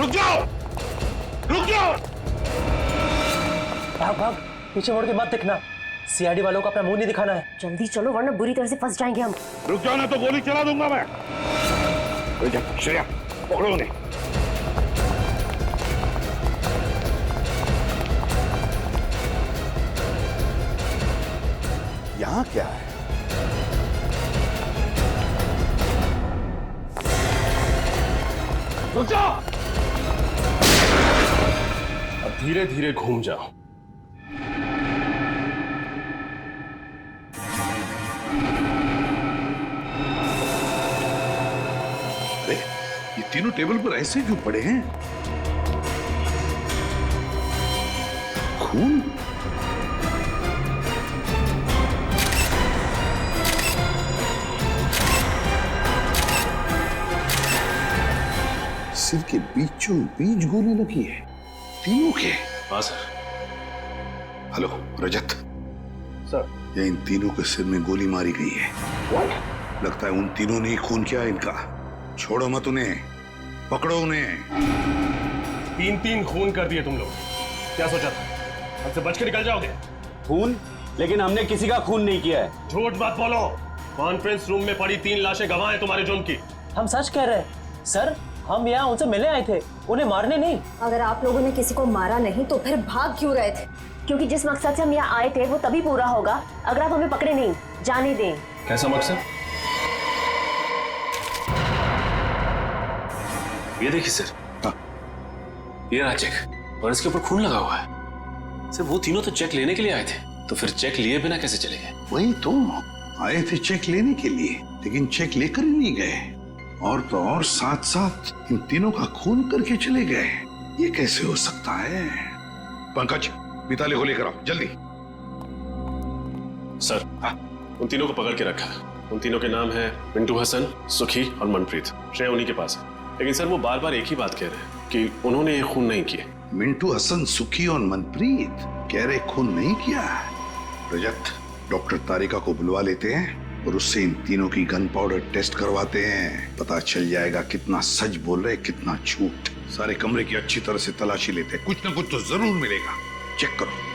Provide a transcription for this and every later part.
रुक जाओ, रुक जाओ। भाग भाग, पीछे मुड़ के मत दिखना। सीआईडी वालों को अपना मुंह नहीं दिखाना है। जल्दी चलो वरना बुरी तरह से फंस जाएंगे हम। रुक जाओ ना तो गोली चला दूंगा मैं। श्रेया पकड़ो उन्हें। यहाँ क्या है? रुक जाओ। अब धीरे धीरे घूम जाओ। अरे ये तीनों टेबल पर ऐसे क्यों पड़े हैं? खून? सिर के बीचों बीच गोली लगी है, तीनों के। हाँ सर। हेलो रजत सर। ये इन तीनों के सिर में गोली मारी गई है। लगता है उन तीनों ने ही खून किया इनका। छोड़ो मत उन्हें, पकड़ो उन्हें। 3-3 खून कर दिए तुम लोग। क्या सोचा था हमसे बच के निकल जाओगे? खून? लेकिन हमने किसी का खून नहीं किया है। झूठ मत बोलो। कॉन्फ्रेंस रूम में पड़ी 3 लाशें गवाह हैं तुम्हारे जुर्म की। हम सच कह रहे हैं सर, हम यहाँ उनसे मिलने आए थे, उन्हें मारने नहीं। अगर आप लोगों ने किसी को मारा नहीं तो फिर भाग क्यों रहे थे? क्योंकि जिस मकसद से हम यहाँ आए थे वो तभी पूरा होगा अगर आप हमें पकड़े नहीं। जाने दें। कैसा मकसद? ये देखिए सर। हाँ। ये रहा चेक और इसके ऊपर खून लगा हुआ है। सर वो तीनों तो चेक लेने के लिए आए थे, तो फिर चेक लिए बिना कैसे चले गए? वही तो, आए थे चेक लेने के लिए, लेकिन चेक लेकर ही नहीं गए। और तो और साथ साथ इन तीनों का खून करके चले गए। ये कैसे हो सकता है? पंकज, मिताली को लेकर आओ जल्दी। सर उन तीनों को पकड़ के रखा है। उन तीनों के नाम है मिंटू हसन, सुखी और मनप्रीत। श्रेया उन्हीं के पास है, लेकिन सर वो बार बार एक ही बात कह रहे हैं कि उन्होंने ये खून नहीं किए। मिंटू हसन, सुखी और मनप्रीत कह रहे खून नहीं किया। रजत, डॉक्टर तारिका को बुलवा लेते हैं और उससे इन तीनों की गन पाउडर टेस्ट करवाते हैं। पता चल जाएगा कितना सच बोल रहे, कितना झूठ। सारे कमरे की अच्छी तरह से तलाशी लेते हैं, कुछ ना कुछ तो जरूर मिलेगा। चेक करो।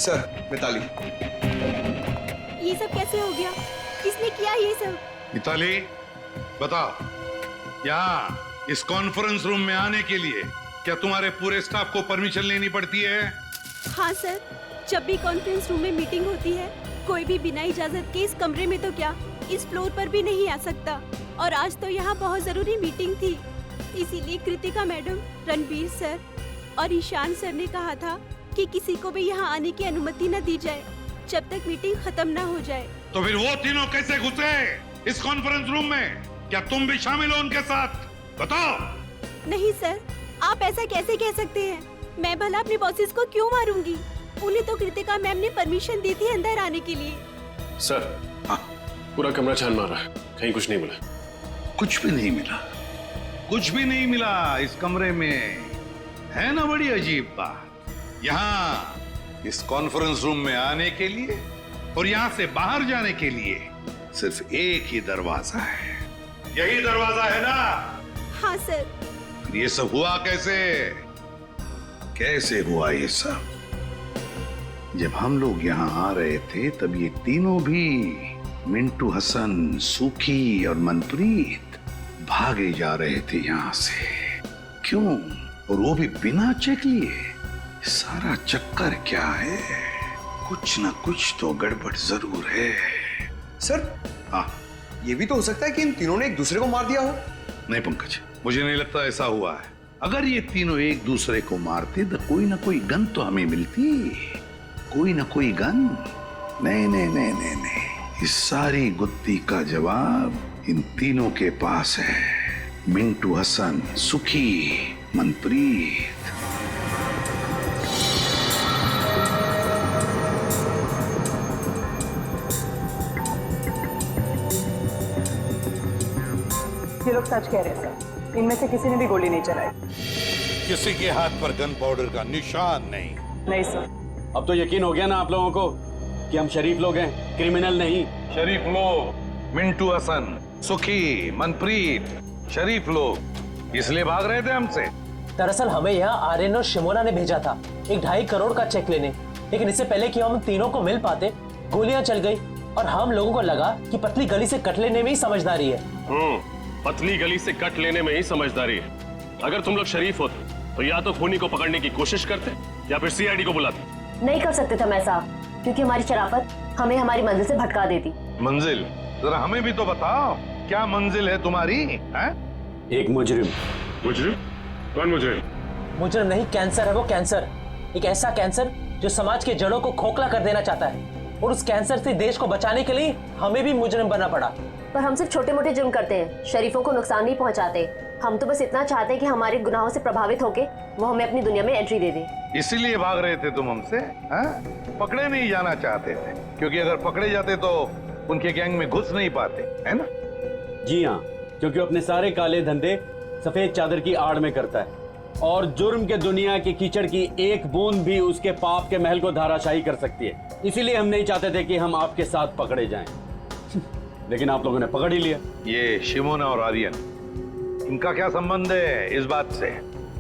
सर, मिताली। ये सब कैसे हो गया? किसने किया ये सब? मिताली बताओ, यहाँ इस कॉन्फ्रेंस रूम में आने के लिए क्या तुम्हारे पूरे स्टाफ को परमिशन लेनी पड़ती है? हाँ सर, जब भी कॉन्फ्रेंस रूम में मीटिंग होती है कोई भी बिना इजाजत के इस कमरे में तो क्या इस फ्लोर पर भी नहीं आ सकता। और आज तो यहाँ बहुत जरूरी मीटिंग थी, इसीलिए कृतिका मैडम, रणबीर सर और ईशान सर ने कहा था कि किसी को भी यहाँ आने की अनुमति न दी जाए जब तक मीटिंग खत्म ना हो जाए। तो फिर वो तीनों कैसे घुसे इस कॉन्फ्रेंस रूम में? क्या तुम भी शामिल हो उनके साथ? बताओ। नहीं सर, आप ऐसा कैसे कह सकते हैं? मैं भला अपने बॉसेस को क्यों मारूंगी? उन्हें तो कृतिका मैम ने परमिशन दी थी अंदर आने के लिए। सर पूरा कमरा छान मारा है, कहीं कुछ नहीं मिला। कुछ भी नहीं मिला? कुछ भी नहीं मिला इस कमरे में? है ना बड़ी अजीब बात। यहाँ इस कॉन्फ्रेंस रूम में आने के लिए और यहाँ से बाहर जाने के लिए सिर्फ एक ही दरवाजा है। यही दरवाजा है ना? हाँ सर। फिर ये सब हुआ कैसे? कैसे हुआ ये सब? जब हम लोग यहाँ आ रहे थे तब ये तीनों भी, मिंटू हसन, सुखी और मनप्रीत, भागे जा रहे थे यहाँ से। क्यों? और वो भी बिना चेक लिए। सारा चक्कर क्या है? कुछ ना कुछ तो गड़बड़ जरूर है। सर, हाँ, ये भी तो हो सकता है कि इन तीनों ने एक दूसरे को मार दिया हो। नहीं पंकज, मुझे नहीं लगता ऐसा हुआ है। अगर ये तीनों एक दूसरे को मारते तो कोई ना कोई गन तो हमें मिलती। कोई ना कोई गन। नहीं नहीं नहीं नहीं नहीं, इस सारी गुत्थी का जवाब इन तीनों के पास है। मिंटू हसन, सुखी, मनप्रीत। ये लोग सच कह रहे हैं सर, इनमें से किसी ने भी गोली नहीं चलाई। किसी के हाथ पर गन पाउडर का निशान नहीं। नहीं सर। अब तो यकीन हो गया ना आप लोगों को कि हम शरीफ लोग हैं, क्रिमिनल नहीं। शरीफ लोग, मिंटू हसन, सुखी, मनप्रीत, शरीफ लोग इसलिए भाग रहे थे हमसे। दरअसल हमें यहाँ आर्यन और शिमोना ने भेजा था एक 2.5 करोड़ का चेक लेने, लेकिन इससे पहले कि हम तीनों को मिल पाते गोलियां चल गई और हम लोगों को लगा कि पतली गली से कट लेने में ही समझदारी है। पतली गली से कट लेने में ही समझदारी है। अगर तुम लोग शरीफ होते तो या तो खूनी को पकड़ने की कोशिश करते या फिर सीआईडी को बुलाते। नहीं कर सकते थे मैं साहब, क्योंकि हमारी शराफत हमें हमारी मंजिल से भटका देती। मंजिल? जरा हमें भी तो बताओ, क्या मंजिल है तुम्हारी? एक मुजरिम। मुजरिम? कौन मुजरिम? मुजरिम नहीं, कैंसर है वो, कैंसर। एक ऐसा कैंसर जो समाज के जड़ों को खोखला कर देना चाहता है, और उस कैंसर से देश को बचाने के लिए हमें भी मुजरिम बनना पड़ा। पर हम सिर्फ छोटे मोटे जुर्म करते हैं, शरीफों को नुकसान नहीं पहुंचाते। हम तो बस इतना चाहते हैं कि हमारे गुनाहों से प्रभावित होके वो हमें अपनी दुनिया में एंट्री दे दे। इसीलिए भाग रहे थे तुम हमसे? पकड़े नहीं जाना चाहते थे, क्योंकि अगर पकड़े जाते तो उनके गैंग में घुस नहीं पाते, है ना? जी हाँ, क्योंकि अपने सारे काले धंधे सफेद चादर की आड़ में करता है, और जुर्म के दुनिया की कीचड़ की एक बूंद भी उसके पाप के महल को धाराशाही कर सकती है। इसीलिए हम नहीं चाहते थे कि हम आपके साथ पकड़े जाएं। लेकिन आप लोगों ने पकड़ ही लिया। ये शिमोना और आर्यन, इनका क्या संबंध है इस बात से?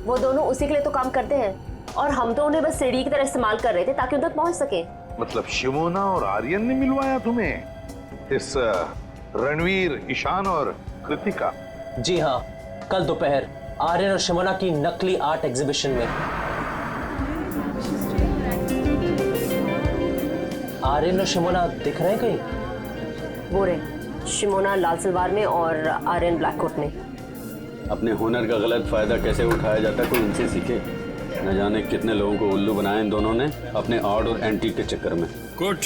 वो दोनों उसी के लिए तो काम करते हैं, और हम तो उन्हें बस सीढ़ी की तरह इस्तेमाल कर रहे थे ताकि उन तक पहुंच सके। मतलब शिमोना और आर्यन ने मिलवाया तुम्हें इस रणवीर, ईशान और कृतिका? जी हाँ, कल दोपहर आर्यन और शिमोना की नकली आर्ट एग्जीबिशन में। आर्यन और शिमोना दिख रहे हैं कहीं? वो रहे, शिमोना लाल सलवार में और आर्यन ब्लैक कोट में। अपने हुनर का गलत फायदा कैसे उठाया जाता है, कोई इनसे सीखे। न जाने कितने लोगों को उल्लू बनाया इन दोनों ने अपने आर्ट और एंटीक के चक्कर में। गुड,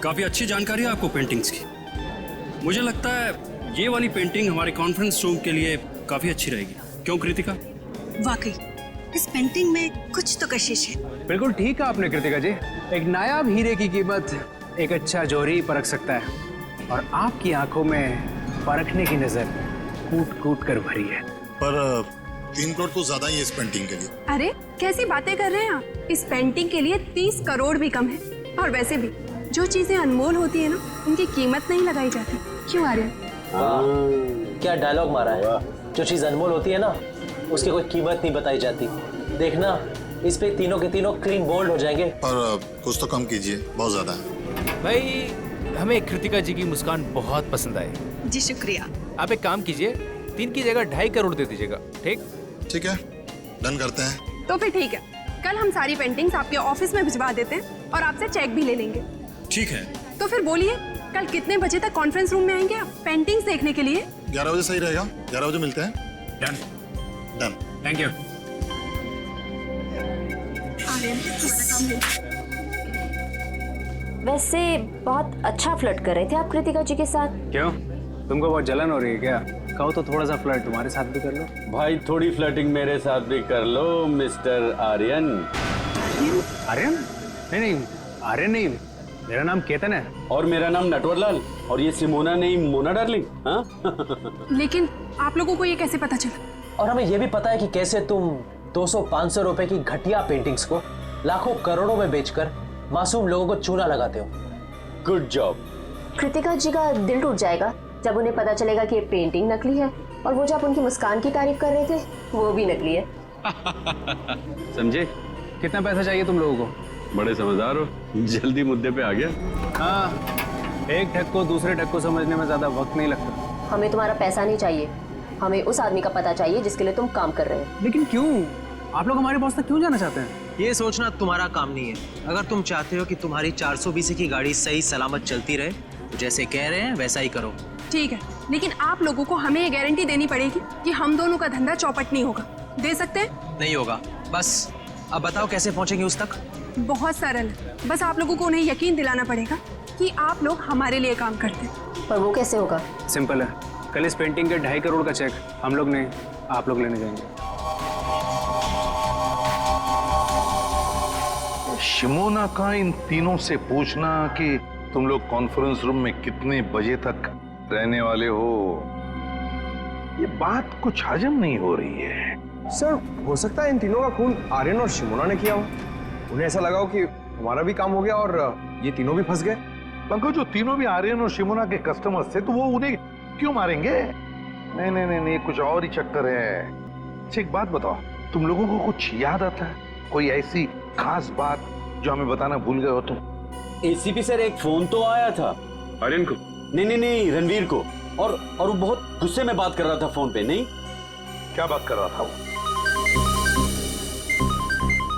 काफी अच्छी जानकारी है आपको पेंटिंग्स की। मुझे लगता है ये वाली पेंटिंग हमारे कॉन्फ्रेंस रूम के लिए काफी अच्छी रहेगी, क्यों कृतिका? वाकई इस पेंटिंग में कुछ तो कशिश है। बिल्कुल ठीक है आपने कृतिका जी, एक नायाब हीरे की कीमत एक अच्छा जौहरी परख सकता है, और आपकी आंखों में परखने की नजर कूट कूट कर भरी है। पर 3 करोड़ तो ज्यादा ही है इस पेंटिंग के लिए। अरे कैसी बातें कर रहे हैं आप, इस पेंटिंग के लिए 30 करोड़ भी कम है। और वैसे भी जो चीजें अनमोल होती है ना, उनकी कीमत नहीं लगाई जाती। क्यों आर्यन? क्या डायलॉग मारा है। जो चीज अनमोल होती है ना, उसकी कोई कीमत नहीं बताई जाती। देखना, इस पे तीनों के तीनों क्लीन बोल्ड हो जाएंगे। पर कुछ तो कम कीजिए, बहुत ज्यादा है। भाई हमें कृतिका जी की मुस्कान बहुत पसंद आई। जी शुक्रिया। आप एक काम कीजिए, 3 की जगह 2.5 करोड़ दे दीजिएगा। ठीक? ठीक है, डन करते हैं। तो फिर ठीक है, कल हम सारी पेंटिंग्स आपके ऑफिस में भिजवा देते हैं और आपसे चेक भी ले लेंगे। ठीक है। तो फिर बोलिए, कल कितने बजे तक कॉन्फ्रेंस रूम में आएंगे आप पेंटिंग्स देखने के लिए? 11 बजे सही रहेगा। 11 बजे मिलते हैं। डन। डन। Thank you. वैसे बहुत अच्छा फ्लर्ट कर रहे थे आप कृतिका जी के साथ। क्यों, तुमको बहुत जलन हो रही है क्या? कहो तो थोड़ा सा फ्लर्ट तुम्हारे साथ भी कर लो। भाई थोड़ी फ्लर्टिंग मेरे साथ भी कर लो मिस्टर आर्यन। आर्यन? नहीं, आर्यन नहीं, मेरा नाम केतन है। और मेरा नाम नटवरलाल, और ये सिमोना नहीं मोना डार्लिंग। हाँ? लेकिन आप लोगों को ये कैसे पता चला? और हमें ये भी पता है कि कैसे तुम 200-500 रुपए की घटिया पेंटिंग्स को लाखों करोड़ों में बेचकर मासूम लोगों को चूना लगाते हो। Good job. कृतिका जी का दिल टूट जाएगा जब उन्हें पता चलेगा कि ये पेंटिंग नकली है, और वो जो आप उनकी मुस्कान की तारीफ कर रहे थे वो भी नकली है। समझे? कितना पैसा चाहिए तुम लोगों को? बड़े समझदार हो, जल्दी मुद्दे पे आ गया। हाँ, एक ठग को दूसरे ठग को समझने में ज्यादा वक्त नहीं लगता। हमें तुम्हारा पैसा नहीं चाहिए, हमें उस आदमी का पता चाहिए जिसके लिए तुम काम कर रहे हो। लेकिन क्यों? आप लोग हमारे बॉस तक क्यों जाना चाहते हैं? ये सोचना तुम्हारा काम नहीं है। अगर तुम चाहते हो कि तुम्हारी 420 की गाड़ी सही सलामत चलती रहे, तो जैसे कह रहे हैं वैसा ही करो। ठीक है, लेकिन आप लोगों को हमें ये गारंटी देनी पड़ेगी कि हम दोनों का धंधा चौपट नहीं होगा। दे सकते हैं? नहीं होगा। बस अब बताओ कैसे पहुंचेंगे उस तक? बहुत सरल है, बस आप लोगों को उन्हें यकीन दिलाना पड़ेगा कि आप लोग हमारे लिए काम करते हैं। पर वो कैसे होगा? सिंपल है, कल इस पेंटिंग के 2.5 करोड़ का चेक हम लोग नहीं, आप लोग लेने जाएंगे। शिमोना का इन तीनों से पूछना कि तुम लोग कॉन्फ्रेंस रूम में कितने बजे तक रहने वाले हो, ये बात कुछ हजम नहीं हो रही है। सर हो सकता है इन तीनों का खून आर्यन और शिमोना ने किया हो। उन्हें ऐसा लगा हो कि हमारा भी काम हो गया और ये तीनों भी फंस गए। पंकज, जो तीनों भी आर्यन और शिमोना के कस्टमर्स थे तो वो उन्हें क्यों मारेंगे? नहीं नहीं नहीं नहीं, कुछ और ही चक्कर है। अच्छा एक बात बताओ, तुम लोगों को कुछ याद आता है? कोई ऐसी खास बात जो हमें बताना भूल गए हो तुम? एसीपी सर, एक फोन तो आया था आर्यन को? नहीं, रणवीर को। और वो बहुत गुस्से में बात कर रहा था फोन पे। नहीं, क्या बात कर रहा था वो?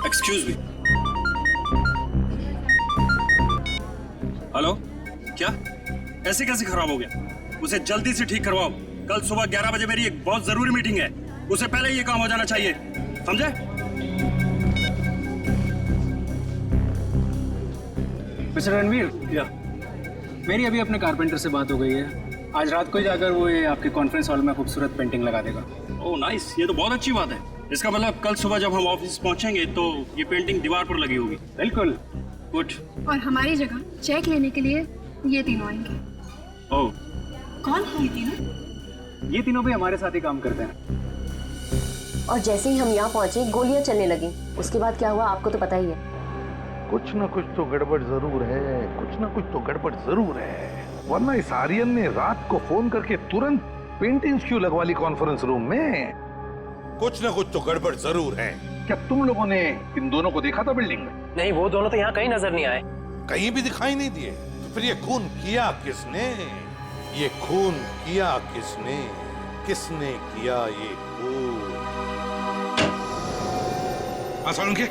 Excuse me. हेलो, क्या ऐसे कैसे खराब हो गया? उसे जल्दी से ठीक करवाओ। कल सुबह 11 बजे मेरी एक बहुत जरूरी मीटिंग है, उसे पहले ये काम हो जाना चाहिए, समझे? मिस्टर रणवीर, मेरी अभी अपने कारपेंटर से बात हो गई है। आज रात को ही जाकर वो ये आपके कॉन्फ्रेंस हॉल में खूबसूरत पेंटिंग लगा देगा। ओह नाइस, ये तो बहुत अच्छी बात है। इसका मतलब कल सुबह जब हम ऑफिस पहुंचेंगे तो ये पेंटिंग दीवार पर लगी होगी। बिल्कुल। गुड। और हमारी जगह चेक लेने के लिए ये तीनों आएंगे। ओह, कौन है ये तीनों? ये तीनों भी हमारे साथ ही काम करते हैं। और जैसे ही हम यहाँ पहुंचे गोलियां चलने लगी। उसके बाद क्या हुआ आपको तो पता ही है। कुछ ना कुछ तो गड़बड़ जरूर है, कुछ ना कुछ तो गड़बड़ जरूर है। वरना इस आर्यन ने रात को फोन करके तुरंत पेंटिंग्स क्यों लगवा ली कॉन्फ्रेंस रूम में? कुछ ना कुछ तो गड़बड़ जरूर है। क्या तुम लोगों ने इन दोनों को देखा था बिल्डिंग में? नहीं, वो दोनों तो यहाँ कहीं नजर नहीं आए। कहीं भी दिखाई नहीं दिए। तो फिर ये खून किया किसने? ये खून किया किसने? किसने किया ये खून? के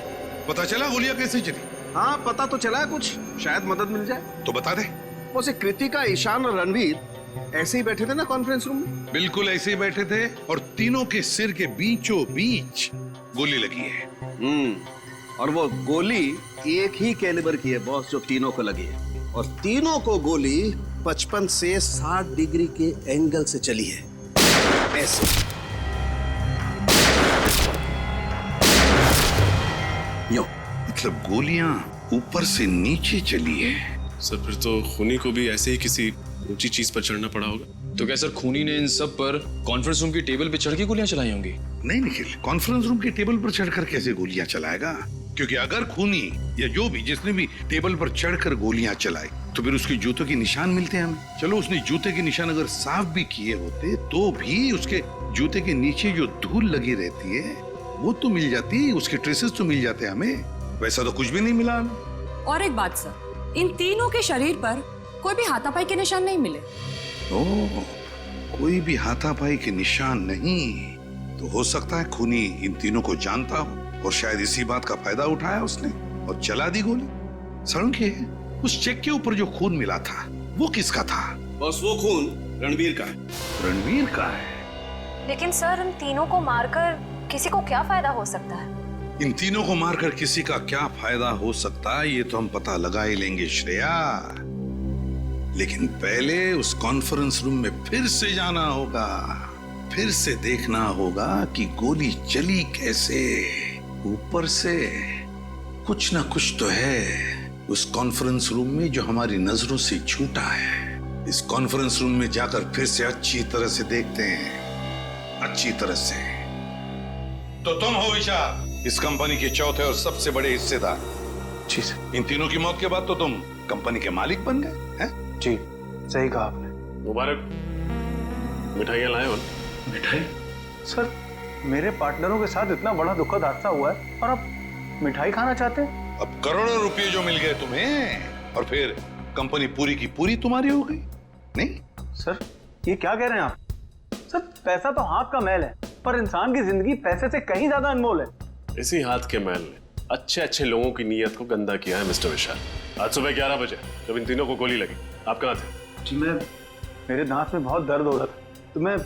पता चला गोलियां कैसे चली? हाँ पता तो चला है कुछ, शायद मदद मिल जाए। तो बता दे। वैसे कृतिका, ईशान और रणवीर ऐसे ही बैठे थे ना कॉन्फ्रेंस रूम में? बिल्कुल ऐसे ही बैठे थे और तीनों के सिर के बीचों बीच गोली लगी है। और वो गोली एक ही कैलिबर की है बॉस, जो तीनों को लगी है। और तीनों को गोली 55 से 60 डिग्री के एंगल से चली है, ऐसे। यो मतलब गोलियां ऊपर से नीचे चली है। सर फिर तो खूनी को भी ऐसे ही किसी ऊंची चीज पर चढ़ना पड़ा होगा। तो क्या सर खूनी ने इन सब पर कॉन्फ्रेंस रूम की टेबल पे चढ़ के गोलियां चलाई होंगी? नहीं निखिल, कॉन्फ्रेंस रूम की टेबल पर चढ़कर कैसे गोलियां चलाएगा? क्योंकि अगर खूनी या जो भी जिसने भी टेबल पर चढ़कर गोलियां चलाई तो फिर उसके जूतों के निशान मिलते हैं हमें। चलो उसने जूते के निशान अगर साफ भी किए होते तो भी उसके जूते के नीचे जो धूल लगी रहती है वो तो मिल जाती, उसके ट्रेसेस तो मिल जाते हमें। वैसा तो कुछ भी नहीं मिला हमें। और एक बात सर, इन तीनों के शरीर पर कोई भी हाथापाई के निशान नहीं मिले। ओह, कोई भी हाथापाई के निशान नहीं? तो हो सकता है खूनी इन तीनों को जानता हो और शायद इसी बात का फायदा उठाया उसने और चला दी गोली। सड़के उस चेक के ऊपर जो खून मिला था वो किसका था? बस वो खून रणवीर का है। रणवीर का है? लेकिन सर इन तीनों को मारकर किसी को क्या फायदा हो सकता है? इन तीनों को मारकर किसी का क्या फायदा हो सकता है ये तो हम पता लगा ही लेंगे श्रेया। लेकिन पहले उस कॉन्फ्रेंस रूम में फिर से जाना होगा, फिर से देखना होगा कि गोली चली कैसे। ऊपर से कुछ ना कुछ तो है उस कॉन्फ्रेंस रूम में जो हमारी नजरों से छूटा है। इस कॉन्फ्रेंस रूम में जाकर फिर से अच्छी तरह से देखते हैं, अच्छी तरह से। तो तुम हो विशाल, इस कंपनी के चौथे और सबसे बड़े हिस्सेदार। जी सर। इन तीनों की मौत के बाद तो तुम कंपनी के मालिक बन गए हैं? जी सही कहा आपने। मुबारक। मिठाइयाँ लाए हो? मिठाई? सर मेरे पार्टनरों के साथ इतना बड़ा दुखद हादसा हुआ है और आप मिठाई खाना चाहते हैं? अब करोड़ों रुपए जो मिल गए तुम्हें और फिर कंपनी पूरी की पूरी तुम्हारी हो गई। नहीं सर, ये क्या कह रहे हैं आप? सर पैसा तो हाथ का मैल है, पर इंसान की जिंदगी पैसे से कहीं ज्यादा अनमोल है। इसी हाथ के मैल ने अच्छे अच्छे लोगों की नीयत को गंदा किया है मिस्टर विशाल। आज सुबह 11 बजे जब इन तीनों को गोली लगी, आप कहाँ थे? जी मेरे दांत में बहुत दर्द हो रहा था तो मैं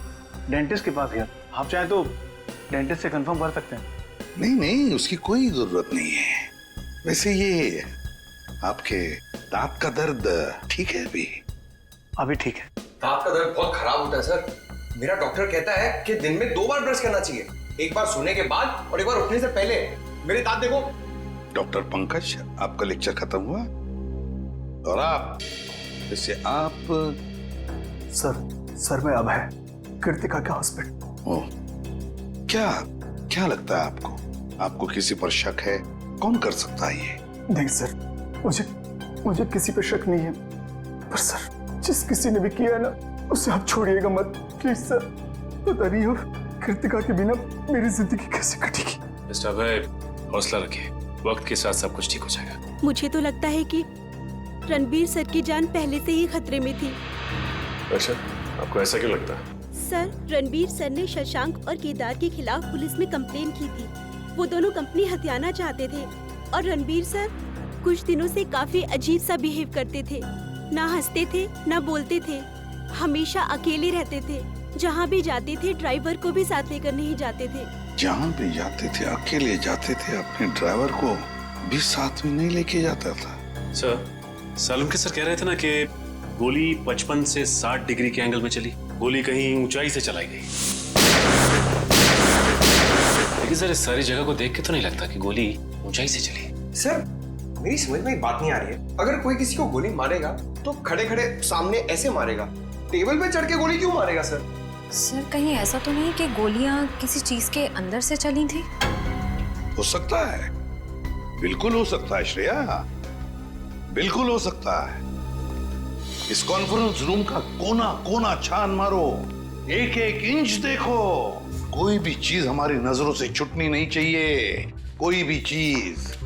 डेंटिस्ट के पास गया। आप चाहे तो डेंटिस्ट से कंफर्म कर सकते हैं। नहीं नहीं, उसकी कोई जरूरत नहीं है। वैसे ये आपके दांत का दर्द ठीक है? अभी ठीक है। दांत का दर्द बहुत खराब होता है सर। मेरा डॉक्टर कहता है कि दिन में 2 बार ब्रश करना चाहिए, एक बार सोने के बाद और एक बार उठने से पहले। मेरे दांत देखो। डॉक्टर पंकज, आपका लेक्चर खत्म हुआ और आप, जैसे आप सर मैं अभय, कृतिका के हस्बैंड। ओ, क्या क्या लगता है आपको? आपको किसी पर शक है? कौन कर सकता है ये? नहीं सर, मुझे किसी पर शक नहीं है, पर सर जिस किसी ने भी किया है ना उसे आप छोड़िएगा मत प्लीज सर। पता नहीं अब कृतिका के बिना मेरी जिंदगी कैसे कटेगी। मिस्टर अभय, हौसला रखिए, वक्त के साथ सब कुछ ठीक हो जाएगा। मुझे तो लगता है कि रणबीर सर की जान पहले से ही खतरे में थी। अच्छा, आपको ऐसा क्यों लगता है? सर, रणबीर सर ने शशांक और केदार के खिलाफ पुलिस में कंप्लेन की थी। वो दोनों कंपनी हथियाना चाहते थे और रणबीर सर कुछ दिनों से काफी अजीब सा बिहेव करते थे। ना हंसते थे, ना बोलते थे, हमेशा अकेले रहते थे। जहाँ भी जाते थे ड्राइवर को भी साथ लेकर नहीं जाते थे। जहाँ भी जाते थे अकेले जाते थे, अपने ड्राइवर को भी साथ में नहीं लेके जाता था। सर, सालुन के सर कह रहे थे ना कि गोली 55 से 60 डिग्री के एंगल में चली। गोली कहीं ऊंचाई से चलाई गई। लेकिन सर, इस सारी जगह को देख के तो नहीं लगता कि गोली ऊंचाई से चली। सर, मेरी समझ में एक बात नहीं आ रही है। अगर कोई किसी को गोली मारेगा तो खड़े खड़े सामने ऐसे मारेगा, टेबल पे चढ़ के गोली क्यों मारेगा सर? सर, कहीं ऐसा तो नहीं कि गोलियां किसी चीज के अंदर से चली थी? हो सकता है, बिल्कुल हो सकता है श्रेया, बिल्कुल हो सकता है। इस कॉन्फ्रेंस रूम का कोना कोना छान मारो, एक एक इंच देखो, कोई भी चीज हमारी नजरों से छूटनी नहीं चाहिए, कोई भी चीज।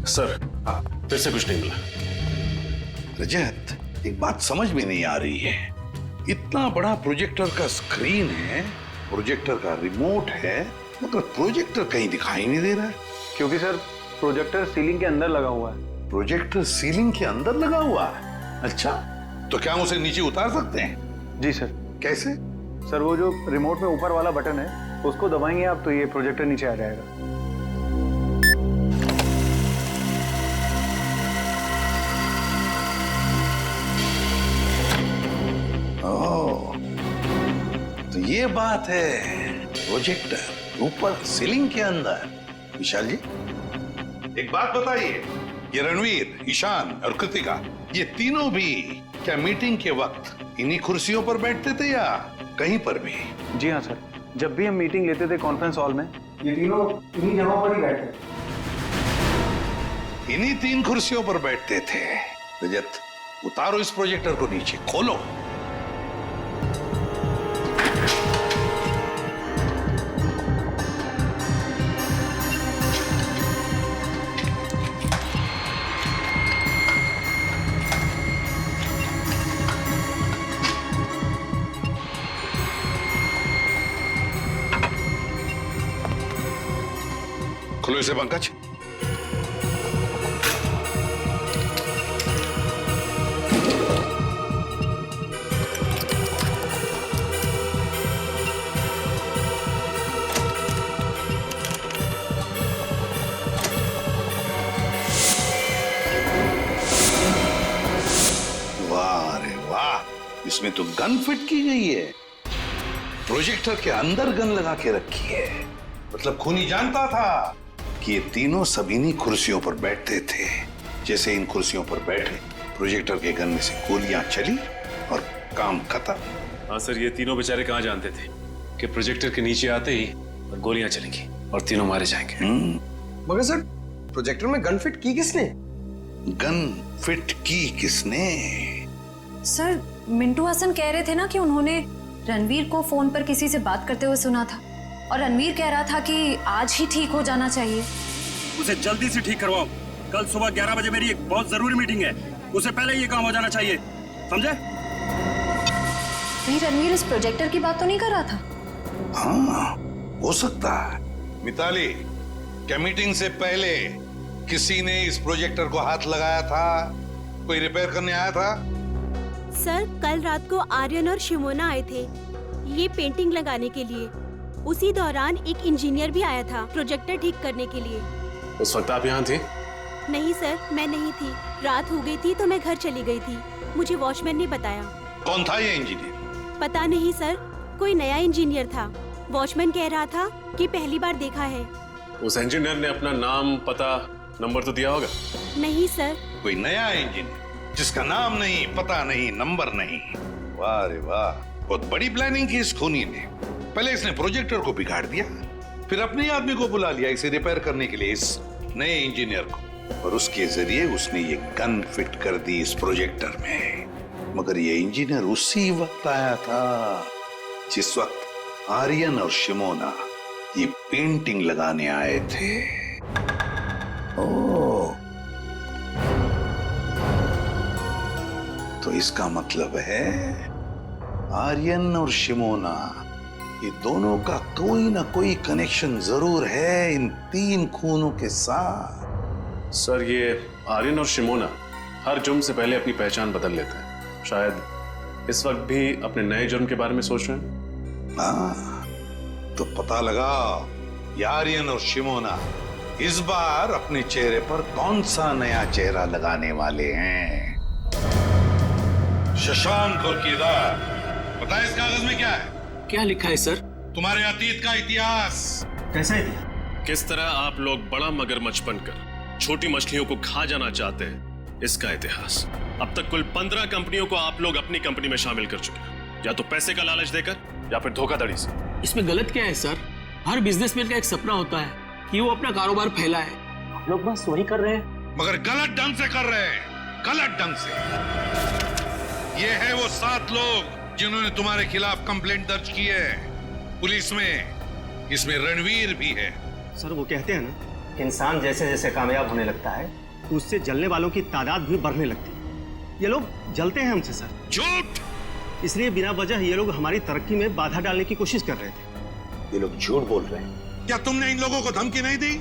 सर, फिर से कुछ नहीं मिला। रजत, एक बात समझ में नहीं आ रही है। इतना बड़ा प्रोजेक्टर का स्क्रीन है, प्रोजेक्टर का रिमोट है, मगर प्रोजेक्टर कहीं दिखाई नहीं दे रहा है। क्योंकि सर प्रोजेक्टर सीलिंग के अंदर लगा हुआ है। प्रोजेक्टर सीलिंग के अंदर लगा हुआ है? अच्छा, तो क्या हम उसे नीचे उतार सकते हैं? जी सर। कैसे? सर, वो जो रिमोट में ऊपर वाला बटन है उसको दबाएंगे आप तो ये प्रोजेक्टर नीचे आ जाएगा। तो ये बात है, प्रोजेक्टर ऊपर सीलिंग के अंदर। विशाल जी, एक बात बताइए, ये रणवीर, ईशान और कृतिका, ये तीनों भी क्या मीटिंग के वक्त इन्हीं कुर्सियों पर बैठते थे या कहीं पर भी? जी हाँ सर, जब भी हम मीटिंग लेते थे कॉन्फ्रेंस हॉल में, ये तीनों इन्हीं जगहों पर ही बैठते थे। इन्हीं 3 कुर्सियों पर बैठते थे। रजत, उतारो इस प्रोजेक्टर को नीचे, खोलो। खोलो इसे पंकज। वाह रे वाह, इसमें तो गन फिट की गई है। प्रोजेक्टर के अंदर गन लगा के रखी है। मतलब खूनी जानता था कि ये तीनों सभी कुर्सियों पर बैठते थे। जैसे इन कुर्सियों पर बैठे, प्रोजेक्टर के गन में से गोलियां चली और काम खत्म। हाँ सर, ये तीनों बेचारे कहाँ जानते थे कि प्रोजेक्टर के नीचे आते ही और गोलियां चलेंगी और तीनों मारे जाएंगे। मगर सर, प्रोजेक्टर में गन फिट की किसने? गन फिट की किसने? सर, मिंटू हसन कह रहे थे ना कि उन्होंने रणवीर को फोन पर किसी से बात करते हुए सुना था और रणवीर कह रहा था कि आज ही ठीक हो जाना चाहिए। उसे जल्दी से ठीक करवाओ। कल सुबह 11 बजे मेरी एक बहुत जरूरी मीटिंग है, उसे पहले ये काम हो जाना चाहिए, समझे? नहीं, रणवीर इस प्रोजेक्टर की बात तो नहीं कर रहा था? हाँ, हो सकता है। मिताली, क्या मीटिंग से पहले किसी ने इस प्रोजेक्टर को हाथ लगाया था? कोई रिपेयर करने आया था? सर, कल रात को आर्यन और शिमोना आए थे ये पेंटिंग लगाने के लिए। उसी दौरान एक इंजीनियर भी आया था प्रोजेक्टर ठीक करने के लिए। उस वक्त आप यहाँ थे? नहीं सर, मैं नहीं थी। रात हो गई थी तो मैं घर चली गई थी। मुझे वॉचमैन ने बताया। कौन था ये इंजीनियर? पता नहीं सर, कोई नया इंजीनियर था। वॉचमैन कह रहा था कि पहली बार देखा है। उस इंजीनियर ने अपना नाम, पता, नंबर तो दिया होगा? नहीं सर। कोई नया इंजीनियर जिसका नाम नहीं, पता नहीं, नंबर नहीं। वाह रे वाह, बहुत बड़ी प्लानिंग की इस खूनी ने। पहले इसने प्रोजेक्टर को बिगाड़ दिया, फिर अपने आदमी को बुला लिया इसे रिपेयर करने के लिए, इस नए इंजीनियर को, और उसके जरिए उसने ये गन फिट कर दी इस प्रोजेक्टर में। मगर ये इंजीनियर उसी वक्त आया था जिस वक्त आर्यन और शिमोना ये पेंटिंग लगाने आए थे। ओह, तो इसका मतलब है आर्यन और शिमोना, ये दोनों का कोई ना कोई कनेक्शन जरूर है इन 3 खूनों के साथ। सर, ये आर्यन और शिमोना हर जुर्म से पहले अपनी पहचान बदल लेते हैं। शायद इस वक्त भी अपने नए जुर्म के बारे में सोच रहे हैं। हाँ, तो पता लगा आर्यन और शिमोना इस बार अपने चेहरे पर कौन सा नया चेहरा लगाने वाले हैं। शशांक और केदार, पता है इस कागज में क्या है? क्या लिखा है सर? तुम्हारे अतीत का इतिहास। कैसा इतिहास? किस तरह आप लोग बड़ा मगरमच्छ बनकर छोटी मछलियों को खा जाना चाहते हैं, इसका इतिहास। अब तक कुल 15 कंपनियों को आप लोग अपनी कंपनी में शामिल कर चुके हैं, या तो पैसे का लालच देकर या फिर धोखाधड़ी से। इसमें गलत क्या है सर? हर बिजनेसमैन का एक सपना होता है कि वो अपना कारोबार फैलाए। आप लोग बस वही कर रहे हैं, मगर गलत ढंग से कर रहे हैं, गलत ढंग से। ये है वो 7 लोग जिन्होंने तुम्हारे खिलाफ कंप्लेंट दर्ज की है पुलिस में। इसमें रणवीर भी है। सर, वो कहते हैं ना कि इंसान जैसे जैसे कामयाब होने लगता है तो उससे जलने वालों की तादाद भी बढ़ने लगती है। ये लोग जलते हैं हमसे सर। झूठ! इसलिए बिना वजह ये लोग हमारी तरक्की में बाधा डालने की कोशिश कर रहे थे। ये लोग झूठ बोल रहे हैं। क्या तुमने इन लोगों को धमकी नहीं दी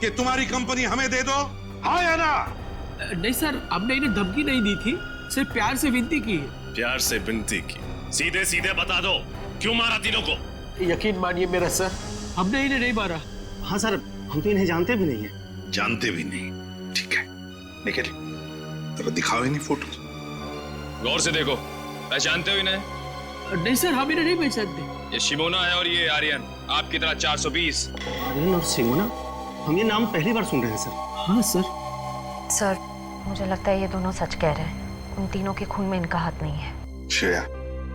कि तुम्हारी कंपनी हमें दे दो? हाँ या ना? नहीं सर, हमने इन्हें धमकी नहीं दी थी, सिर्फ प्यार से विनती की। प्यार से विनती की? सीधे सीधे बता दो, क्यों मारा तीनों को? यकीन मानिए मेरा सर, हमने इन्हें नहीं मारा। हाँ सर, हम तो इन्हें जानते भी नहीं है। जानते भी नहीं? ठीक है, निकल, तो दिखाओ इन्हें फोटो। गौर से देखो, पहचानते हो इन्हें? नहीं सर, हम इन्हें नहीं पहचानते। ये शिमोना है और ये आर्यन, आपकी तरह 420। आर्यन और शिमोना, हम ये नाम पहली बार सुन रहे हैं सर। हाँ सर। सर, मुझे लगता है ये दोनों सच कह रहे हैं। उन तीनों के खून में इनका हाथ नहीं है। श्रेया,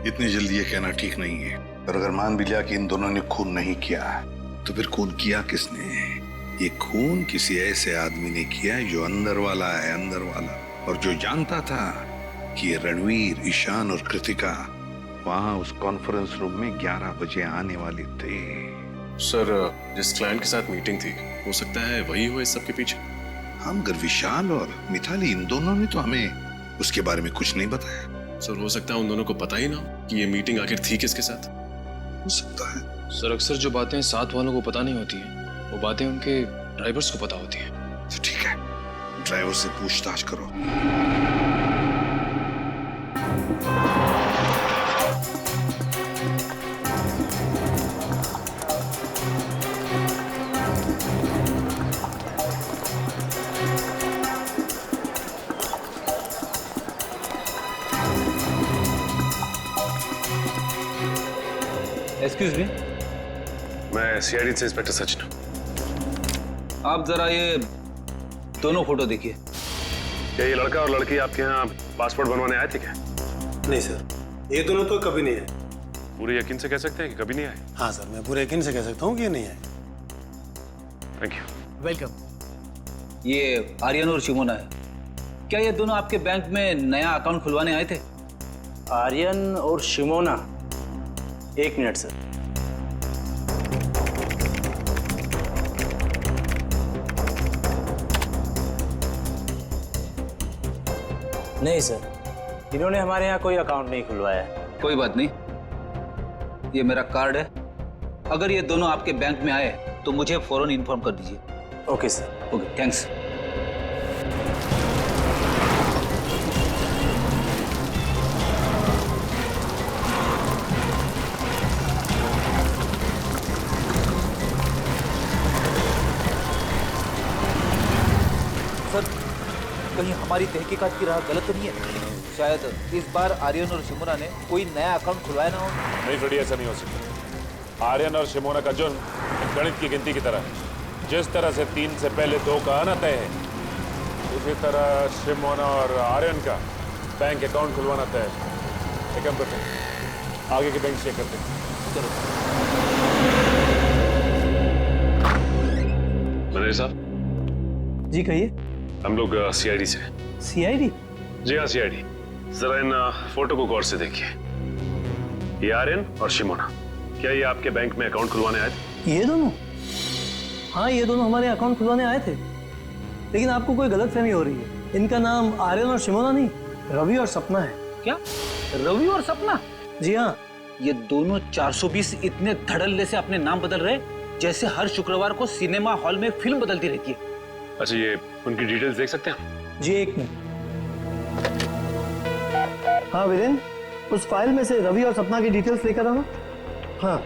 इतनी जल्दी ये कहना ठीक नहीं है। और अगर मान भी लिया कि इन दोनों ने खून नहीं किया, तो फिर खून किया किसने? ये खून किसी ऐसे आदमी ने किया जो अंदर वाला है, अंदर वाला, और जो जानता था कि ये रणवीर, ईशान और कृतिका वहां उस कॉन्फ्रेंस रूम में 11 बजे आने वाले थे। सर, जिस क्लाइंट के साथ मीटिंग थी, हो सकता है वही हो इस सब के पीछे। हम मगर विशाल और मिताली, इन दोनों ने तो हमें उसके बारे में कुछ नहीं बताया। सर, हो सकता है उन दोनों को पता ही ना कि ये मीटिंग आखिर थी किसके साथ। हो सकता है। सर, अक्सर जो बातें साथ वालों को पता नहीं होती हैं, वो बातें उनके ड्राइवर्स को पता होती हैं। तो ठीक है, ड्राइवर से पूछताछ करो। एक्सक्यूज मी, मैं सीआईडी से इंस्पेक्टर सचिन। आप जरा ये दोनों फोटो देखिए। क्या ये लड़का और लड़की आपके यहाँ पासपोर्ट बनवाने आए थे क्या? नहीं सर, ये दोनों तो कभी नहीं आए। पूरे यकीन से कह सकते हैं कि कभी नहीं आए? हाँ सर, मैं पूरे यकीन से कह सकता हूँ कि ये नहीं आए। Thank you. वेलकम। ये आर्यन और शिमोना है। क्या ये दोनों आपके बैंक में नया अकाउंट खुलवाने आए थे? आर्यन और शिमोना? एक मिनट सर। नहीं सर, इन्होंने हमारे यहाँ कोई अकाउंट नहीं खुलवाया है। कोई बात नहीं, ये मेरा कार्ड है। अगर ये दोनों आपके बैंक में आए तो मुझे फौरन इन्फॉर्म कर दीजिए। Okay sir. Okay, thanks. Sir, हमारी तहकीकात की राह गलत तो नहीं है? शायद इस बार आर्यन और शिमोना ने कोई नया अकाउंट खुलवाया ना हो। नहीं फ्रेडी, ऐसा नहीं हो सकता। आर्यन और शिमोना का जुर्म गणित की गिनती की तरह है। जिस तरह से 3 से पहले 2 का आना तय है, उसी तरह शिमोना और आर्यन का बैंक अकाउंट खुलवाना तय है। एक काम करते हैं, आगे के बैंक चेक करते हैं। चलो। मैनेजर साहब। जी कहिए। हम लोग सीआईडी से। सीआईडी? जी हाँ, सीआईडी। जरा इन फोटो को गौर से देखिए। ये आर्यन और शिमोना, क्या ये आपके बैंक में अकाउंट खुलवाने आए थे? ये दोनों? हाँ, ये दोनों हमारे अकाउंट खुलवाने आए थे, लेकिन आपको कोई गलतफहमी हो रही है। इनका नाम आर्यन और शिमोना नहीं, रवि और सपना है। क्या? रवि और सपना? जी हाँ। ये दोनों 420 इतने धड़ल्ले से अपने नाम बदल रहे जैसे हर शुक्रवार को सिनेमा हॉल में फिल्म बदलती रहती है। अच्छा, ये उनकी डिटेल्स देख सकते हैं? जी, एक मिनट। हाँ वीरेन, उस फाइल में से रवि और सपना की डिटेल्स लेकर आना। हाँ।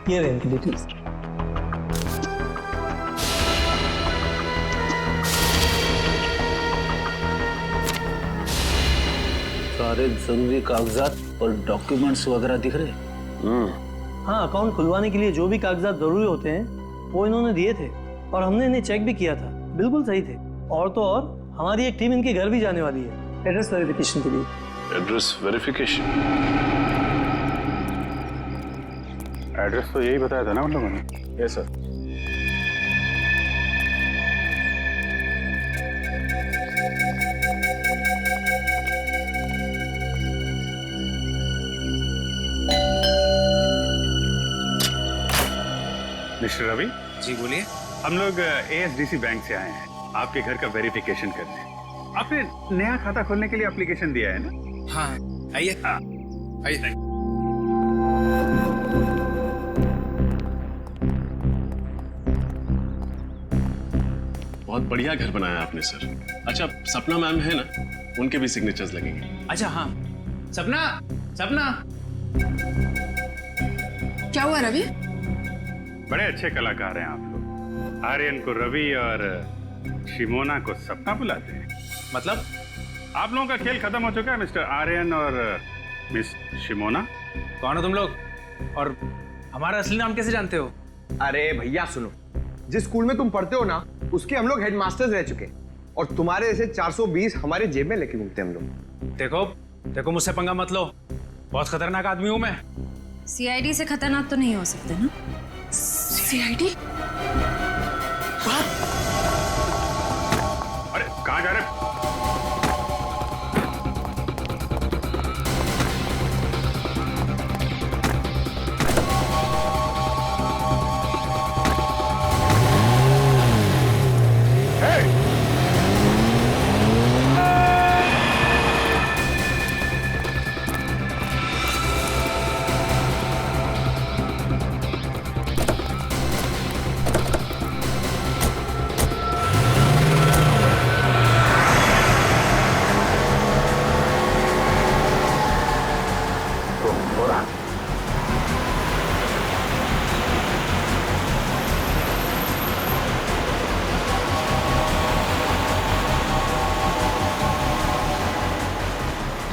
ये रहे इनकी डिटेल्स। सारे जरूरी कागजात और डॉक्यूमेंट्स वगैरह दिख रहे हैं। हाँ, अकाउंट खुलवाने के लिए जो भी कागजात जरूरी होते हैं वो इन्होंने दिए थे, और हमने इन्हें चेक भी किया था, बिल्कुल सही थे। और तो और हमारी एक टीम इनके घर भी जाने वाली है एड्रेस वेरिफिकेशन के लिए। Address verification? एड्रेस तो यही बताया था ना उन लोगों ने। Yes sir. Mister Ravi ji बोलिए। हम लोग एएसडीसी बैंक से आए हैं आपके घर का वेरिफिकेशन करने। आपने नया खाता खोलने के लिए एप्लीकेशन दिया है ना? हाँ, आइए। आइए। बहुत बढ़िया घर बनाया आपने सर। अच्छा, सपना मैम है ना, उनके भी सिग्नेचर्स लगेंगे। अच्छा हाँ, सपना, सपना। क्या हुआ रवि? बड़े अच्छे कलाकार हैं आप लोग। आर्यन को रवि और शिमोना को सपना बुलाते हैं। मतलब? आप लोगों का खेल खत्म हो चुका है मिस्टर आर्यन और मिस शिमोना। कौन हो तुम लोग, और हमारा असली नाम कैसे जानते हो? अरे भैया सुनो, जिस स्कूल में तुम पढ़ते हो ना, उसके हम लोग हेडमास्टर्स रह चुके हैं, और तुम्हारे जैसे 420 हमारे जेब में लेके घूमते हम लोग। देखो देखो, मुझसे पंगा मत लो, बहुत खतरनाक आदमी हूं मैं। सीआईडी से खतरनाक तो नहीं हो सकते ना? सीआईडी? अरे कहाँ जा रहे?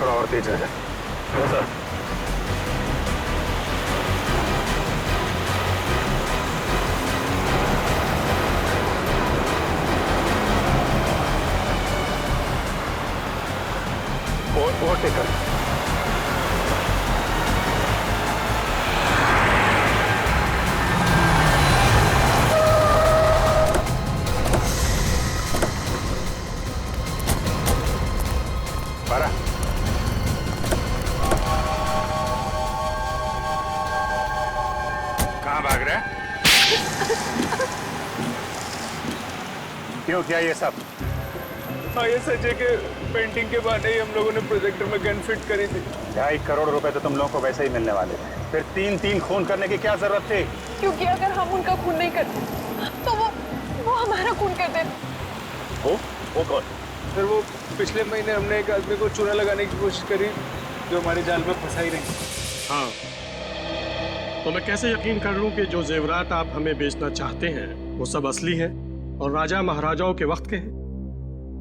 थोड़ा और तेज है सर। ओवरटेक कर। कहाँ भाग रहा है? क्यों किया ये सब? हाँ, ये सच है कि पेंटिंग के बहाने ही हम लोगों ने प्रोजेक्टर में गन फिट करी थी। 2.5 करोड़ रुपए तो तुम लोगों को वैसे ही मिलने वाले थे, फिर 3 खून करने की क्या जरूरत थी? क्योंकि अगर हम उनका खून नहीं करते तो वो हमारा खून कर देते। वो कौन? सर, वो पिछले महीने हमने एक आदमी को चूना लगाने की कोशिश करी, जो हमारे जाल में फंसा ही रही। हाँ, तो मैं कैसे यकीन कर लूं कि जो जेवरात आप हमें बेचना चाहते हैं वो सब असली हैं और राजा महाराजाओं के वक्त के हैं?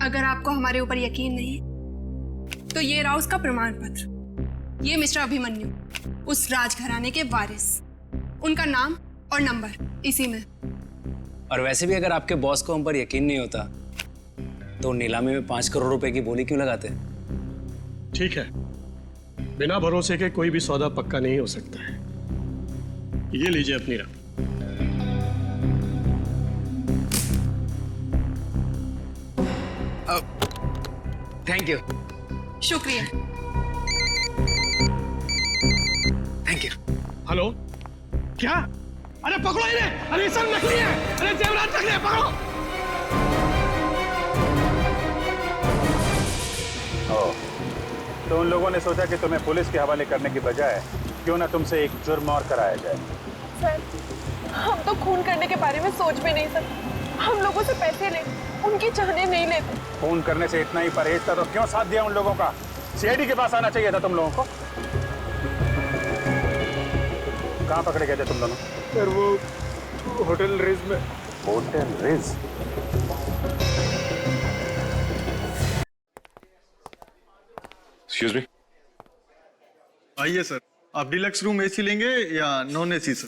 अगर आपको हमारे ऊपर यकीन नहीं तो ये रहा उसका प्रमाण पत्र। ये मिस्टर अभिमन्यु, उस राजघराने के वारिस, उनका नाम और नंबर इसी में। और वैसे भी अगर आपके बॉस को हम पर यकीन नहीं होता तो नीलामी में 5 करोड़ रुपए की बोली क्यों लगाते? ठीक है, बिना भरोसे के कोई भी सौदा पक्का नहीं हो सकता है। ये लीजिए अपनी रकम। Thank you. शुक्रिया। Thank you. हेलो, क्या? अरे पकड़ो इन्हें! अरे सब नकली है! अरे जेवरात नकली है, पकड़ो! तो उन लोगों ने सोचा कि तुम्हें पुलिस के हवाले करने की बजाय क्यों ना तुमसे एक जुर्म और कराया जाए। सर, हम तो खून करने के बारे में सोच भी नहीं सकते। हम लोगों से पैसे ले, उनकी चाहने नहीं लेते। खून करने से इतना ही परहेज था तो क्यों साथ दिया उन लोगों का? सीआईडी के पास आना चाहिए था तुम लोगों को। कहाँ पकड़े गए थे तुम दोनों? सर वो होटल रिज में। Hotel ridge? Excuse me. आइए सर, आप डिलक्स रूम एसी लेंगे या नॉन एसी सर?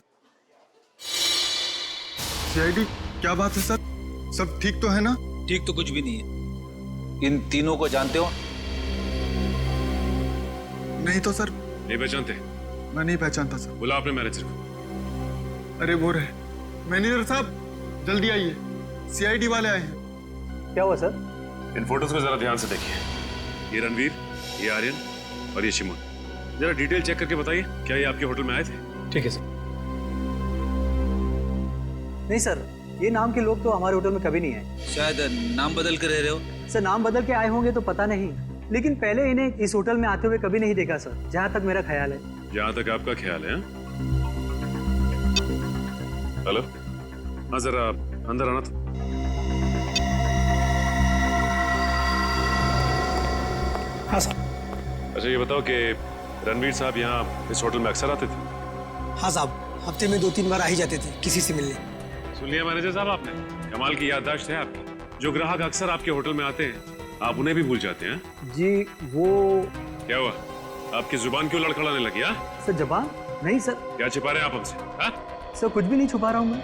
सीआईडी, क्या बात है सर? सब ठीक तो है ना? ठीक तो कुछ भी नहीं है। इन तीनों को जानते हो? नहीं तो सर। नहीं पहचानते? मैं नहीं पहचानता सर। बुला अपने मैनेजर को। अरे वो रहे। मैनेजर साहब, जल्दी आइए, सीआईडी वाले आए हैं। क्या हुआ सर? इन फोटोज को जरा ध्यान से देखिए। ये रणवीर, ये आर्यन और ये शिमोन। जरा डिटेल चेक करके बताइए, क्या ये आपके होटल में आए थे? ठीक है सर। नहीं सर, ये नाम के लोग तो हमारे होटल में कभी नहीं आए। शायद नाम बदल कर रह रहे हो। सर नाम बदल के आए होंगे तो पता नहीं, लेकिन पहले इन्हें इस होटल में आते हुए कभी नहीं देखा सर, जहाँ तक मेरा ख्याल है। जहाँ तक आपका ख्याल है? हेलो, हाँ जरा अंदर आना था। हाँ सर। अच्छा ये बताओ कि रणवीर साहब यहाँ इस होटल में अक्सर आते थे? हाँ साहब, हफ्ते में 2-3 बार आ ही जाते थे किसी से मिलने। सुन लिया मैनेजर साहब आपने? कमाल की याददाश्त है आपकी। जो ग्राहक अक्सर आपके होटल में आते हैं आप उन्हें भी भूल जाते हैं? जी वो। क्या हुआ, आपकी जुबान क्यों लड़खड़ाने लगी? सर जबान नहीं सर। क्या छिपा रहे हैं आप हमसे? सर कुछ भी नहीं छुपा रहा हूँ मैं।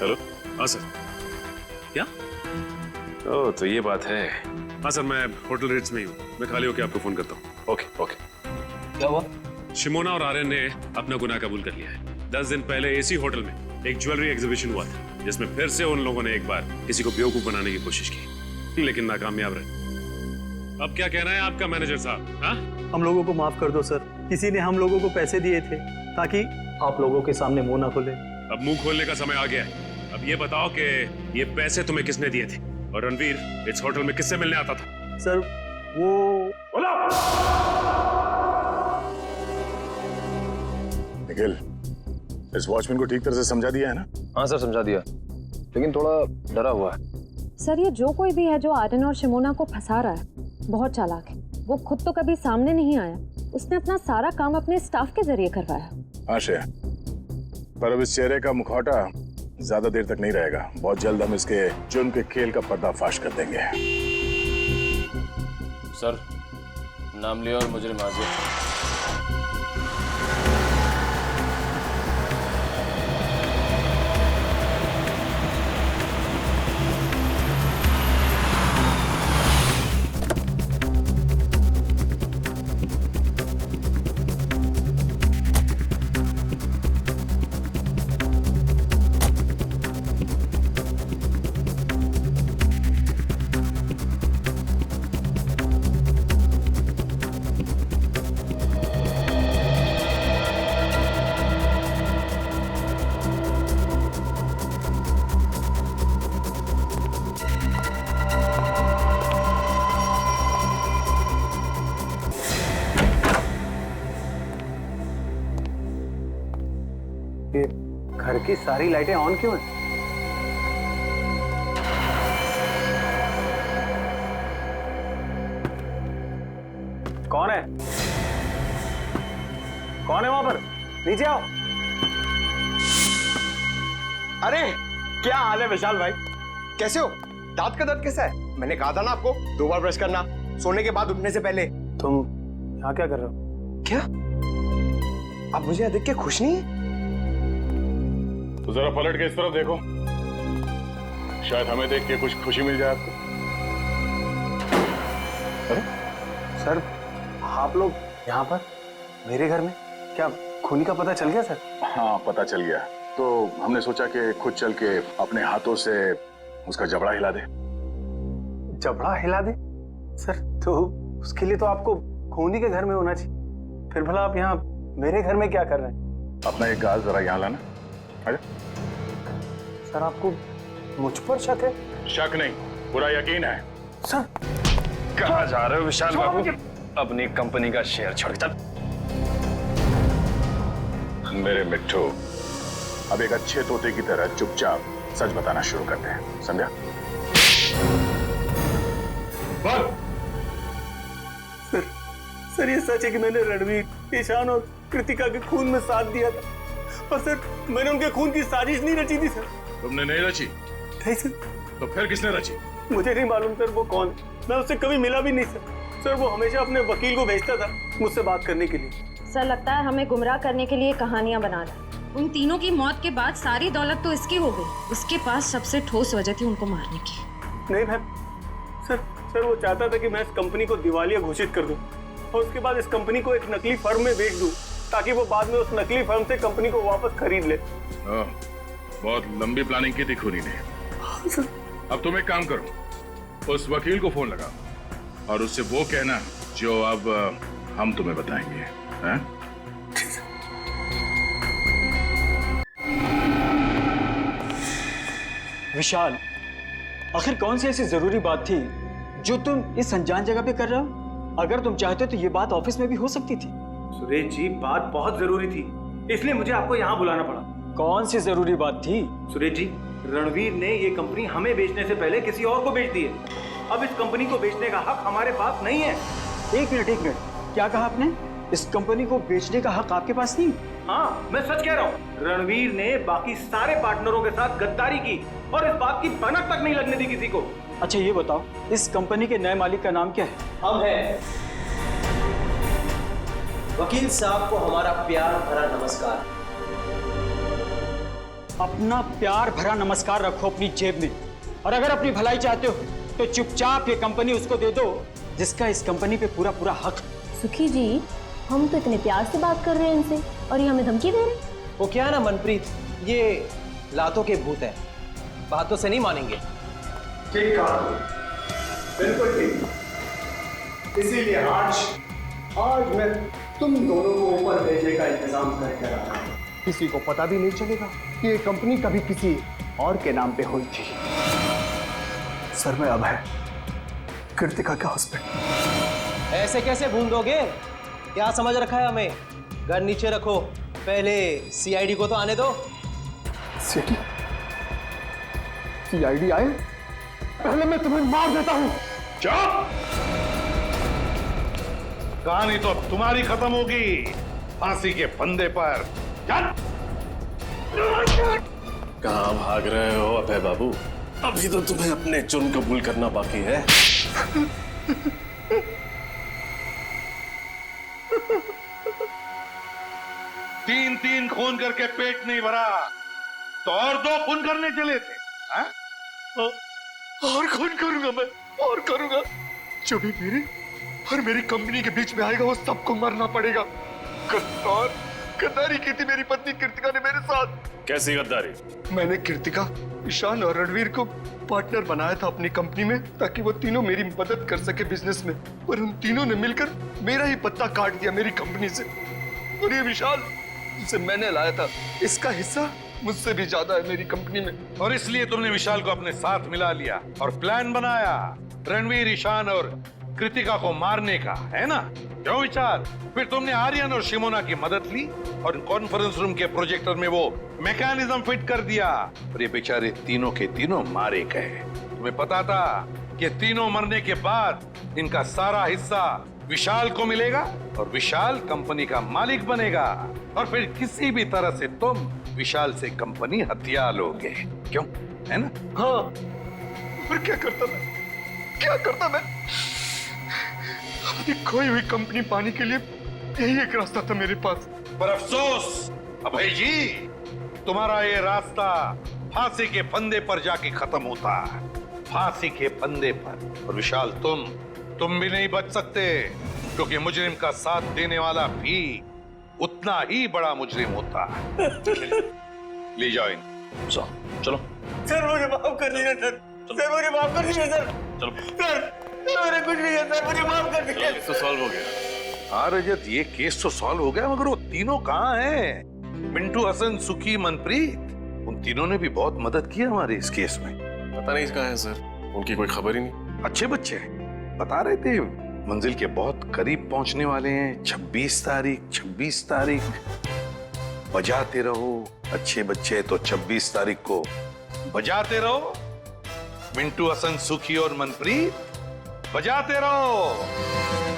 हेलो, हाँ सर। क्या? ओह तो ये बात है। हाँ सर, मैं होटल रेट्स में ही हूँ। मैं खाली होकर आपको फोन करता हूँ। Okay okay. क्या हुआ? शिमोना और आर्यन ने अपना गुनाह कबूल कर लिया है। 10 दिन पहले इसी होटल में एक ज्वेलरी एग्जीबिशन हुआ था, जिसमें फिर से उन लोगों ने एक बार किसी को बेवकूफ बनाने की कोशिश की, लेकिन नाकामयाब रहे। अब क्या कहना है आपका मैनेजर साहब? हाँ, हम लोगों को माफ कर दो सर। किसी ने हम लोगों को पैसे दिए थे ताकि आप लोगों के सामने मुंह ना खोले। अब मुंह खोलने का समय आ गया है। अब ये बताओ कि ये पैसे तुम्हें किसने दिए थे, और रणवीर इस होटल में किससे मिलने आता था? सर वो। निखिल, इस वॉचमैन को ठीक तरह से समझा दिया है ना? हाँ सर, समझा दिया, लेकिन थोड़ा डरा हुआ है। सर ये जो कोई भी है जो आर्यन और शिमोना को फंसा रहा है, बहुत चालाक है। वो खुद तो कभी सामने नहीं आया, उसने अपना सारा काम अपने स्टाफ के जरिए करवाया। हाँ श्रेया, पर अब इस चेहरे का मुखौटा ज्यादा देर तक नहीं रहेगा। बहुत जल्द हम इसके जुर्म के खेल का पर्दाफाश कर देंगे। सर नाम लिया और मुजरिम हाजिर। घर की सारी लाइटें ऑन क्यों हैं? कौन है वहां पर? नीचे आओ। अरे क्या हाल है विशाल भाई, कैसे हो? दांत का दर्द कैसा है? मैंने कहा था ना आपको 2 बार ब्रश करना सोने के बाद उठने से पहले। तुम यहाँ क्या कर रहे हो? क्या आप मुझे यहाँ देख के खुश नहीं है? तो जरा पलट के इस तरफ देखो, शायद हमें देख के कुछ खुशी मिल जाए आपको। अरे सर, आप लोग यहाँ पर मेरे घर में? क्या खूनी का पता चल गया सर? हाँ पता चल गया, तो हमने सोचा कि खुद चल के अपने हाथों से उसका जबड़ा हिला दे। जबड़ा हिला दे? सर तो उसके लिए तो आपको खूनी के घर में होना चाहिए, फिर भला आप यहाँ मेरे घर में क्या कर रहे हैं? अपना एक गाल जरा यहाँ लाना। आजा। सर आपको मुझ पर शक है? शक नहीं, पूरा यकीन है। सर कहाँ जा रहे हो विशाल बाबू? अपनी कंपनी का शेयर छोड़ चल। मेरे मिट्ठू, अब एक अच्छे तोते की तरह चुपचाप सच बताना शुरू करते हैं, समझा? बोल। सर ये सच है कि मैंने रणवीर, ईशान और कृतिका के खून में साथ दिया था, और सर मैंने उनके खून की साजिश नहीं रची थी सर। तुमने नहीं रची? नहीं सर। तो फिर किसने रची? मुझे नहीं मालूम सर वो कौन है, मैं उससे कभी मिला भी नहीं सर। सर वो हमेशा अपने वकील को भेजता था मुझसे बात करने के लिए। सर लगता है हमें गुमराह करने के लिए कहानियां बना रहा है। उन तीनों की मौत के बाद सारी दौलत तो इसकी हो गई, उसके पास सबसे ठोस वजह थी उनको मारने की। नहीं मैम, सर वो चाहता था कि मैं इस कंपनी को दिवालिया घोषित कर दूं और उसके बाद इस कंपनी को एक नकली फर्म में बेच दूं, ताकि वो बाद में उस नकली फर्म से कंपनी को वापस खरीद ले। बहुत लंबी प्लानिंग की थी खूनी ने। अब तुम एक काम करो, उस वकील को फोन लगाओ और उससे वो कहना जो अब हम तुम्हें बताएंगे। हैं? विशाल, आखिर कौन सी ऐसी जरूरी बात थी जो तुम इस अनजान जगह पे कर रहे हो? अगर तुम चाहते तो ये बात ऑफिस में भी हो सकती थी। सुरेश जी, बात बहुत जरूरी थी, इसलिए मुझे आपको यहाँ बुलाना पड़ा। कौन सी जरूरी बात थी? सुरेश जी, रणवीर ने ये कंपनी हमें बेचने से पहले किसी और को बेच दी है। अब इस कंपनी को बेचने का हक हमारे पास नहीं है। एक मिनट, क्या कहा आपने? इस कंपनी को बेचने का हक आपके पास नहीं? हाँ, मैं सच कह रहा हूँ। रणवीर ने बाकी सारे पार्टनरों के साथ गद्दारी की और इस बात की भनक तक नहीं लगने दी किसी को। अच्छा ये बताओ, इस कंपनी के नए मालिक का नाम क्या है? हम हैं। वकील साहब को हमारा प्यार भरा नमस्कार। अपना प्यार भरा नमस्कार रखो अपनी जेब में, और अगर अपनी भलाई चाहते हो तो चुपचाप ये कंपनी उसको दे दो जिसका इस कंपनी पे पूरा पूरा हक। सुखी जी, हम तो इतने प्यार से बात कर रहे हैं इनसे और ये हमें धमकी दे रहे हैं। वो क्या ना मनप्रीत, ये लातों के भूत है, बातों से नहीं मानेंगे। ठीक कहा, बिल्कुल ठीक। इसीलिए आज मैं तुम दोनों को ऊपर भेजने का इंतजाम करके रहा हूं। किसी को पता भी नहीं चलेगा कि ये कंपनी कभी किसी और के नाम पे हुई थी। सर मैं अब है कृतिका का हस्बैंड। ऐसे कैसे भून दोगे? क्या समझ रखा है हमें? घर नीचे रखो, पहले सीआईडी को तो आने दो। सीआईडी आए? पहले मैं तुम्हें मार देता हूं। चुप! कहानी तो अब तुम्हारी खत्म होगी, फांसी के फंदे पर। कहाँ भाग रहे हो अभय बाबू? अभी तो तुम्हें अपने जुर्म कबूल करना बाकी है। तीन खून करके पेट नहीं भरा तो और 2 खून करने चले थे। हा? और खून करूंगा मैं, और करूंगा। जो भी मेरे और मेरी कंपनी के बीच में आएगा वो सबको मरना पड़ेगा। गद्दारी की थी मेरी पत्नी कृतिका ने मेरे साथ। कैसी गद्दारी? मैंने कृतिका, ईशान और रणवीर को पार्टनर बनाया था अपनी कंपनी में, ताकि वो तीनों मेरी मदद कर सके बिजनेस में, पर उन तीनों ने मिलकर मेरा ही पत्ता काट दिया मेरी कंपनी से। और ये विशाल जिसे मैंने लाया था, इसका हिस्सा मुझसे भी ज्यादा है मेरी कंपनी में। और इसलिए तुमने विशाल को अपने साथ मिला लिया और प्लान बनाया रणवीर, ईशान और कृतिका को मारने का, है ना? क्यों विशाल? फिर तुमने आर्यन और शिमोना की मदद ली और कॉन्फ्रेंस रूम के प्रोजेक्टर में वो मैकेनिज्म फिट कर दिया और ये बेचारे तीनों के तीनों मारे गए। तुम्हें पता था कि तीनों मरने के बाद इनका सारा हिस्सा विशाल को मिलेगा और विशाल कंपनी का मालिक बनेगा और फिर किसी भी तरह से तुम विशाल से कंपनी हथिया लोगे। क्यों, है ना? हाँ। फिर क्या करता मैं? क्या करता मैं? अपनी खोई हुई कंपनी पाने के लिए यही एक रास्ता था मेरे पास। पर अफसोस अभय जी, तुम्हारा ये रास्ता फांसी के फंदे पर जाके खत्म होता है, फांसी के फंदे पर। और विशाल तुम भी नहीं बच सकते, क्योंकि मुजरिम का साथ देने वाला भी उतना ही बड़ा मुजरिम होता है। ले जाओ इनको। चलो सर मुझे माफ कर दीजिए सर, सर मुझे माफ कर दीजिए सर, चलो सर मेरे कुछ नहीं है सर, मुझे माफ कर दीजिए। केस तो सॉल्व हो गया। हाँ रजत, ये केस तो सॉल्व हो गया, मगर वो तीनों कहाँ हैं? मिंटू, हसन, सुखी, मनप्रीत, उन तीनों ने भी बहुत मदद की हमारे इस केस में। पता नहीं कहाँ है सर, उनकी कोई खबर ही नहीं। अच्छे बच्चे बता रहे थे मंजिल के बहुत करीब पहुंचने वाले हैं। 26 तारीख बजाते रहो अच्छे बच्चे, तो 26 तारीख को बजाते रहो। मिंटू, हसन, सुखी और मनप्रीत बजाते रहो।